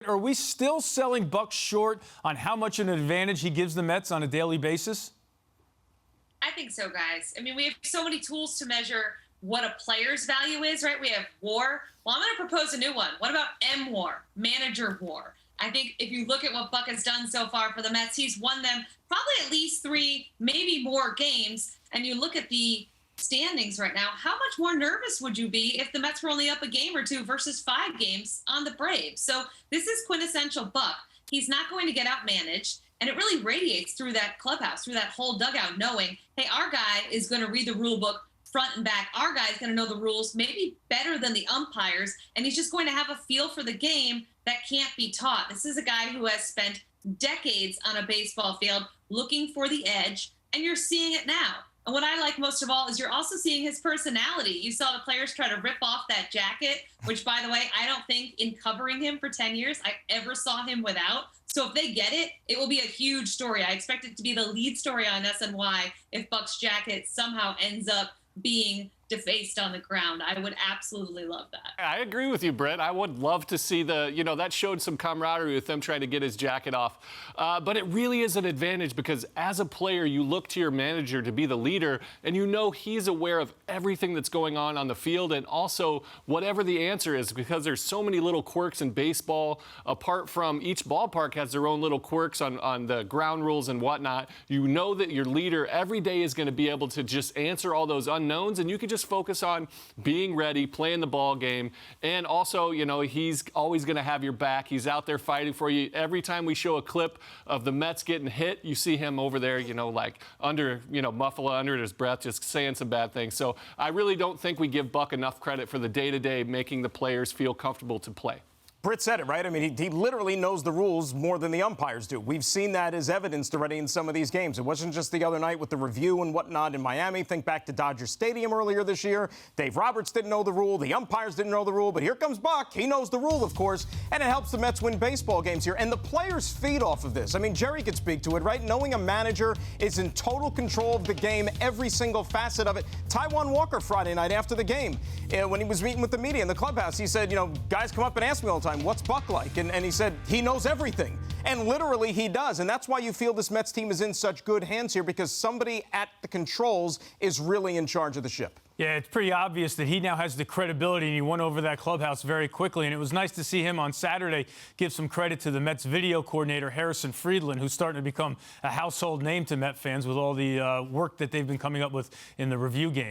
Are we still selling Buck short on how much an advantage he gives the Mets on a daily basis? I think so, guys. I mean, we have so many tools to measure what a player's value is, right? We have WAR. Well, I'm going to propose a new one. What about M-WAR, manager WAR? I think if you look at what Buck has done so far for the Mets, he's won them probably at least 3, maybe more games. And you look at the standings right now, how much more nervous would you be if the Mets were only up a game or 2 versus 5 games on the Braves? So this is quintessential Buck. He's not going to get outmanaged. And it really radiates through that clubhouse, through that whole dugout, knowing, hey, our guy is going to read the rule book front and back. Our guy's going to know the rules maybe better than the umpires, and he's just going to have a feel for the game that can't be taught. This is a guy who has spent decades on a baseball field looking for the edge, and you're seeing it now. And what I like most of all is you're also seeing his personality. You saw the players try to rip off that jacket, which, by the way, I don't think in covering him for 10 years I ever saw him without. So if they get it, it will be a huge story. I expect it to be the lead story on SNY if Buck's jacket somehow ends up being defaced on the ground. I would absolutely love that. I agree with you, Britt. I would love to see that showed some camaraderie with them trying to get his jacket off. But it really is an advantage because as a player, you look to your manager to be the leader, and you know he's aware of everything that's going on the field, and also whatever the answer is, because there's so many little quirks in baseball. Apart from each ballpark has their own little quirks on the ground rules and whatnot. You know that your leader every day is going to be able to just answer all those unknowns, and you can just focus on being ready, playing the ball game, and also, he's always going to have your back. He's out there fighting for you. Every time we show a clip of the Mets getting hit, you see him over there, like under, muffle under his breath, just saying some bad things. So I really don't think we give Buck enough credit for the day-to-day making the players feel comfortable to play. Britt said it, right? I mean, he literally knows the rules more than the umpires do. We've seen that as evidenced already in some of these games. It wasn't just the other night with the review and whatnot in Miami. Think back to Dodger Stadium earlier this year. Dave Roberts didn't know the rule. The umpires didn't know the rule. But here comes Buck. He knows the rule, of course, and it helps the Mets win baseball games here. And the players feed off of this. I mean, Jerry could speak to it, right? Knowing a manager is in total control of the game, every single facet of it. Taijuan Walker Friday night after the game, when he was meeting with the media in the clubhouse, he said, guys come up and ask me all the time, what's Buck like? And he said he knows everything. And literally he does. And that's why you feel this Mets team is in such good hands here, because somebody at the controls is really in charge of the ship. Yeah, it's pretty obvious that he now has the credibility, and he won over that clubhouse very quickly. And it was nice to see him on Saturday give some credit to the Mets video coordinator, Harrison Friedland, who's starting to become a household name to Met fans with all the work that they've been coming up with in the review game.